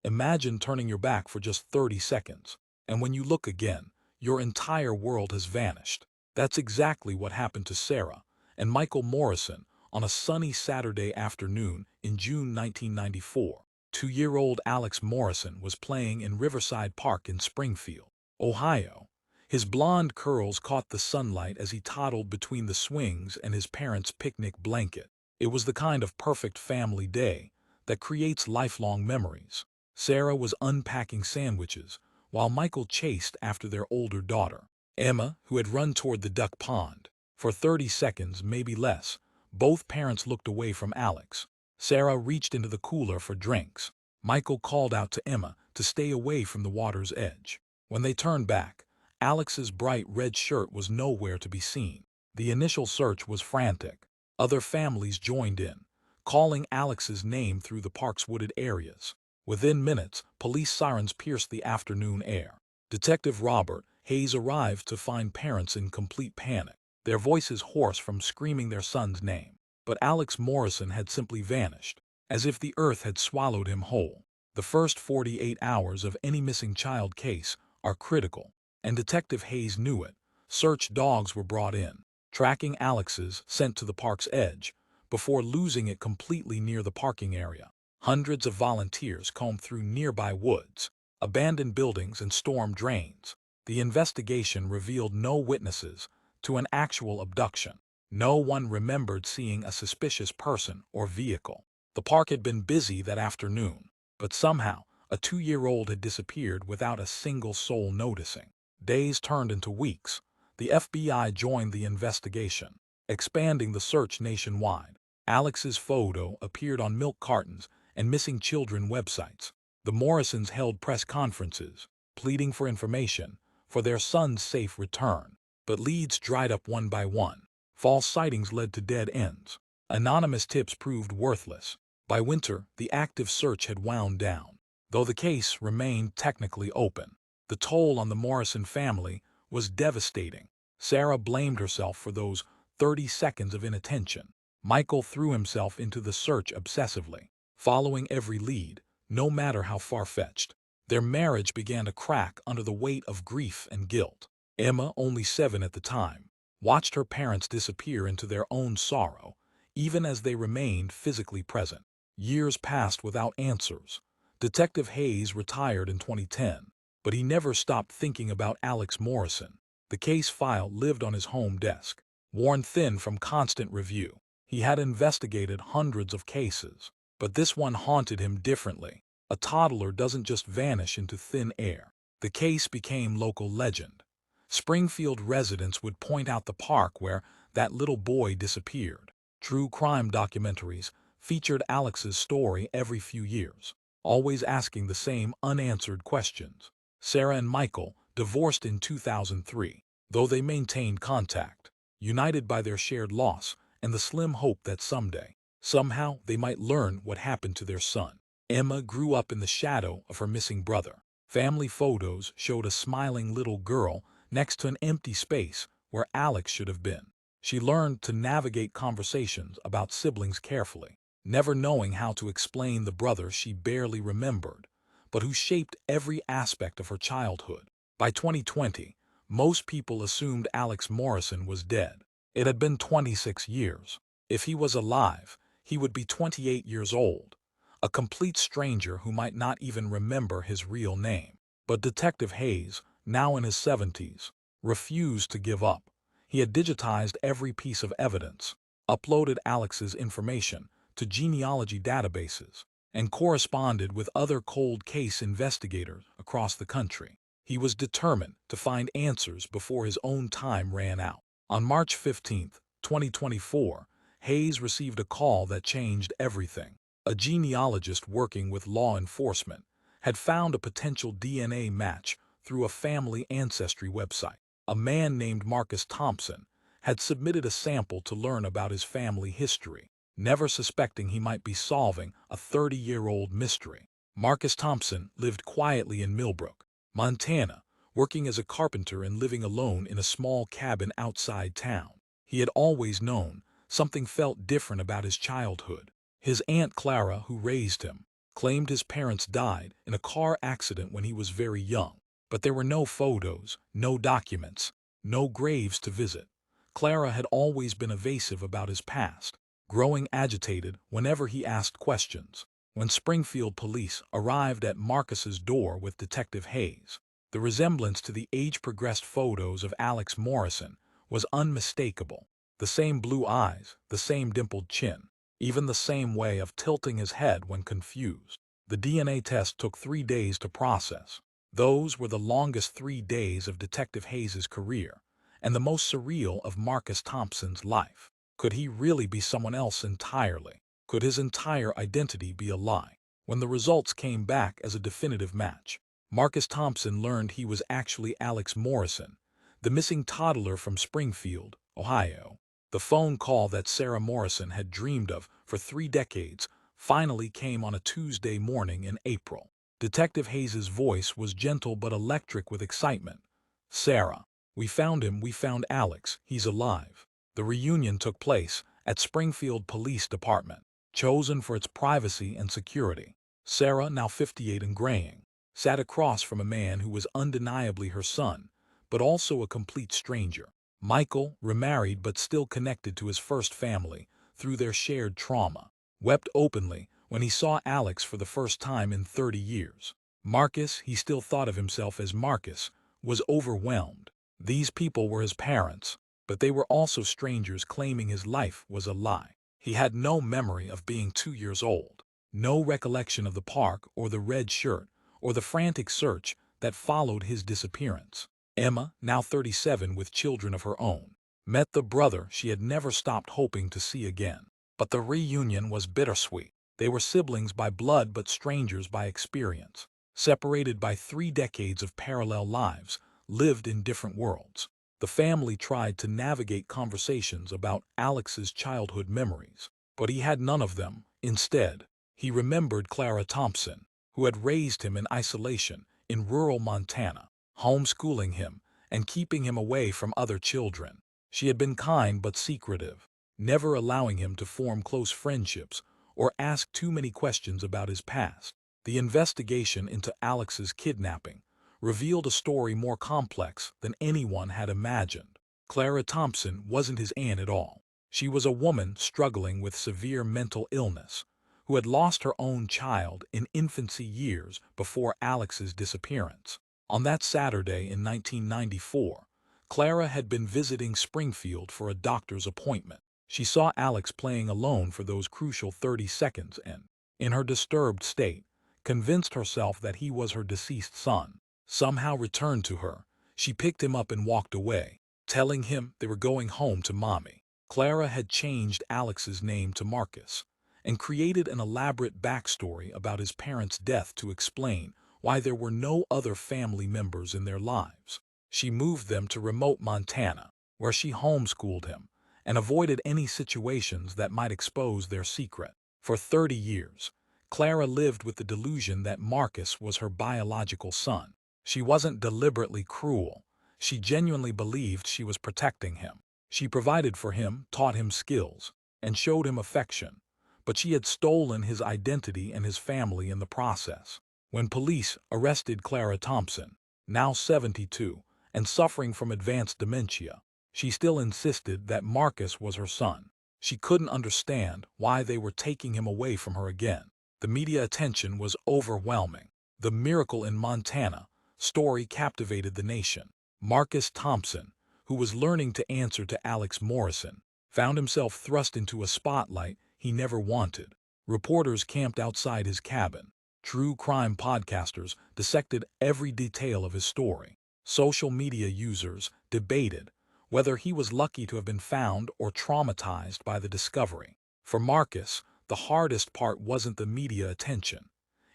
Imagine turning your back for just 30 seconds, and when you look again, your entire world has vanished. That's exactly what happened to Sarah and Michael Morrison on a sunny Saturday afternoon in June 1994. 2-year-old Alex Morrison was playing in Riverside Park in Springfield, Ohio. His blonde curls caught the sunlight as he toddled between the swings and his parents' picnic blanket. It was the kind of perfect family day that creates lifelong memories. Sarah was unpacking sandwiches, while Michael chased after their older daughter, Emma, who had run toward the duck pond. For 30 seconds, maybe less, both parents looked away from Alex. Sarah reached into the cooler for drinks. Michael called out to Emma to stay away from the water's edge. When they turned back, Alex's bright red shirt was nowhere to be seen. The initial search was frantic. Other families joined in, calling Alex's name through the park's wooded areas. Within minutes, police sirens pierced the afternoon air. Detective Robert Hayes arrived to find parents in complete panic, their voices hoarse from screaming their son's name. But Alex Morrison had simply vanished, as if the earth had swallowed him whole. The first 48 hours of any missing child case are critical, and Detective Hayes knew it. Search dogs were brought in, tracking Alex's scent to the park's edge, before losing it completely near the parking area. Hundreds of volunteers combed through nearby woods, abandoned buildings, and storm drains. The investigation revealed no witnesses to an actual abduction. No one remembered seeing a suspicious person or vehicle. The park had been busy that afternoon, but somehow a 2-year-old had disappeared without a single soul noticing. Days turned into weeks. The FBI joined the investigation, expanding the search nationwide. Alex's photo appeared on milk cartons and missing children websites. The Morrisons held press conferences, pleading for information for their son's safe return. But leads dried up one by one. False sightings led to dead ends. Anonymous tips proved worthless. By winter, the active search had wound down, though the case remained technically open. The toll on the Morrison family was devastating. Sarah blamed herself for those 30 seconds of inattention. Michael threw himself into the search obsessively, following every lead, no matter how far-fetched. Their marriage began to crack under the weight of grief and guilt. Emma, only 7 at the time, watched her parents disappear into their own sorrow, even as they remained physically present. Years passed without answers. Detective Hayes retired in 2010, but he never stopped thinking about Alex Morrison. The case file lived on his home desk, worn thin from constant review. He had investigated hundreds of cases, but this one haunted him differently. A toddler doesn't just vanish into thin air. The case became local legend. Springfield residents would point out the park where that little boy disappeared. True crime documentaries featured Alex's story every few years, always asking the same unanswered questions. Sarah and Michael divorced in 2003, though they maintained contact, united by their shared loss and the slim hope that someday, somehow, they might learn what happened to their son. Emma grew up in the shadow of her missing brother. Family photos showed a smiling little girl next to an empty space where Alex should have been. She learned to navigate conversations about siblings carefully, never knowing how to explain the brother she barely remembered, but who shaped every aspect of her childhood. By 2020, most people assumed Alex Morrison was dead. It had been 26 years. If he was alive, he would be 28 years old, a complete stranger who might not even remember his real name. But Detective Hayes, now in his 70s, refused to give up. He had digitized every piece of evidence, uploaded Alex's information to genealogy databases, and corresponded with other cold case investigators across the country. He was determined to find answers before his own time ran out. On March 15, 2024, Hayes received a call that changed everything. A genealogist working with law enforcement had found a potential DNA match through a family ancestry website. A man named Marcus Thompson had submitted a sample to learn about his family history, never suspecting he might be solving a 30-year-old mystery. Marcus Thompson lived quietly in Millbrook, Montana, working as a carpenter and living alone in a small cabin outside town. He had always known something felt different about his childhood. His Aunt Clara, who raised him, claimed his parents died in a car accident when he was very young. But there were no photos, no documents, no graves to visit. Clara had always been evasive about his past, growing agitated whenever he asked questions. When Springfield police arrived at Marcus's door with Detective Hayes, the resemblance to the age-progressed photos of Alex Morrison was unmistakable. The same blue eyes, the same dimpled chin, even the same way of tilting his head when confused. The DNA test took 3 days to process. Those were the longest 3 days of Detective Hayes's career, and the most surreal of Marcus Thompson's life. Could he really be someone else entirely? Could his entire identity be a lie? When the results came back as a definitive match, Marcus Thompson learned he was actually Alex Morrison, the missing toddler from Springfield, Ohio. The phone call that Sarah Morrison had dreamed of for 3 decades finally came on a Tuesday morning in April. Detective Hayes's voice was gentle but electric with excitement. "Sarah, we found him, we found Alex, he's alive." The reunion took place at Springfield Police Department, chosen for its privacy and security. Sarah, now 58 and graying, sat across from a man who was undeniably her son, but also a complete stranger. Michael, remarried but still connected to his first family through their shared trauma, wept openly when he saw Alex for the first time in 30 years. Marcus, he still thought of himself as Marcus, was overwhelmed. These people were his parents, but they were also strangers claiming his life was a lie. He had no memory of being 2 years old, no recollection of the park or the red shirt or the frantic search that followed his disappearance. Emma, now 37 with children of her own, met the brother she had never stopped hoping to see again. But the reunion was bittersweet. They were siblings by blood but strangers by experience, separated by 3 decades of parallel lives, lived in different worlds. The family tried to navigate conversations about Alex's childhood memories, but he had none of them. Instead, he remembered Clara Thompson, who had raised him in isolation in rural Montana, homeschooling him and keeping him away from other children. She had been kind but secretive, never allowing him to form close friendships or ask too many questions about his past. The investigation into Alex's kidnapping revealed a story more complex than anyone had imagined. Clara Thompson wasn't his aunt at all. She was a woman struggling with severe mental illness, who had lost her own child in infancy years before Alex's disappearance. On that Saturday in 1994, Clara had been visiting Springfield for a doctor's appointment. She saw Alex playing alone for those crucial 30 seconds and, in her disturbed state, convinced herself that he was her deceased son. Somehow returned to her, she picked him up and walked away, telling him they were going home to mommy. Clara had changed Alex's name to Marcus and created an elaborate backstory about his parents' death to explain why there were no other family members in their lives. She moved them to remote Montana, where she homeschooled him and avoided any situations that might expose their secret. For 30 years, Clara lived with the delusion that Marcus was her biological son. She wasn't deliberately cruel. She genuinely believed she was protecting him. She provided for him, taught him skills, and showed him affection. But she had stolen his identity and his family in the process. When police arrested Clara Thompson, now 72, and suffering from advanced dementia, she still insisted that Marcus was her son. She couldn't understand why they were taking him away from her again. The media attention was overwhelming. The Miracle in Montana story captivated the nation. Marcus Thompson, who was learning to answer to Alex Morrison, found himself thrust into a spotlight he never wanted. Reporters camped outside his cabin. True crime podcasters dissected every detail of his story. Social media users debated whether he was lucky to have been found or traumatized by the discovery. For Marcus, the hardest part wasn't the media attention.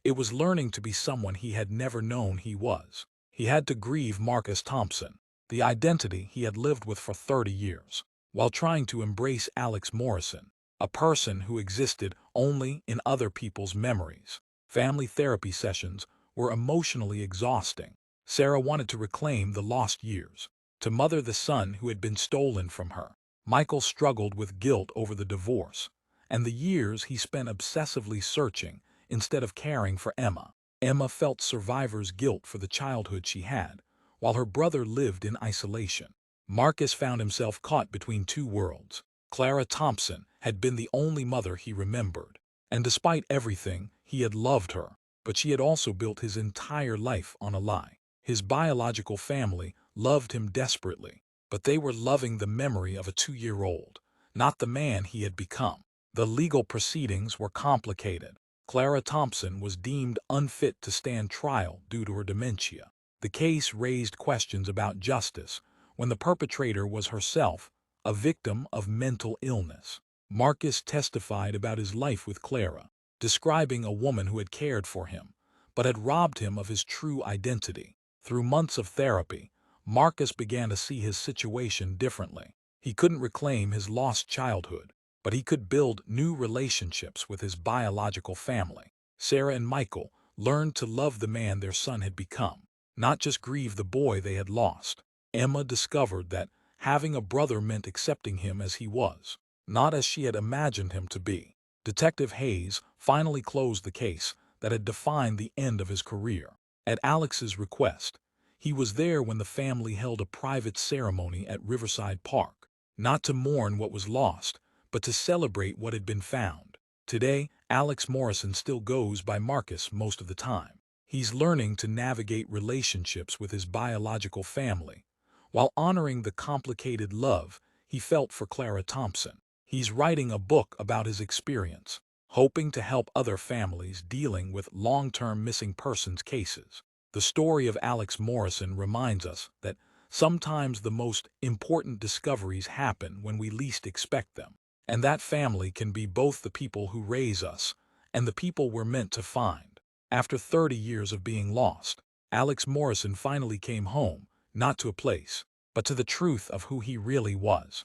It was learning to be someone he had never known he was. He had to grieve Marcus Thompson, the identity he had lived with for 30 years, while trying to embrace Alex Morrison, a person who existed only in other people's memories. Family therapy sessions were emotionally exhausting. Sarah wanted to reclaim the lost years, to mother the son who had been stolen from her. Michael struggled with guilt over the divorce and the years he spent obsessively searching instead of caring for Emma. Emma felt survivor's guilt for the childhood she had, while her brother lived in isolation. Marcus found himself caught between two worlds. Clara Thompson had been the only mother he remembered, and despite everything, he had loved her, but she had also built his entire life on a lie. His biological family loved him desperately, but they were loving the memory of a 2-year-old, not the man he had become. The legal proceedings were complicated. Clara Thompson was deemed unfit to stand trial due to her dementia. The case raised questions about justice when the perpetrator was herself a victim of mental illness. Marcus testified about his life with Clara, describing a woman who had cared for him, but had robbed him of his true identity. Through months of therapy, Marcus began to see his situation differently. He couldn't reclaim his lost childhood, but he could build new relationships with his biological family. Sarah and Michael learned to love the man their son had become, not just grieve the boy they had lost. Emma discovered that having a brother meant accepting him as he was, not as she had imagined him to be. Detective Hayes finally closed the case that had defined the end of his career. At Alex's request, he was there when the family held a private ceremony at Riverside Park, not to mourn what was lost, but to celebrate what had been found. Today, Alex Morrison still goes by Marcus most of the time. He's learning to navigate relationships with his biological family, while honoring the complicated love he felt for Clara Thompson. He's writing a book about his experience, hoping to help other families dealing with long-term missing persons cases. The story of Alex Morrison reminds us that sometimes the most important discoveries happen when we least expect them, and that family can be both the people who raise us and the people we're meant to find. After 30 years of being lost, Alex Morrison finally came home, not to a place, but to the truth of who he really was.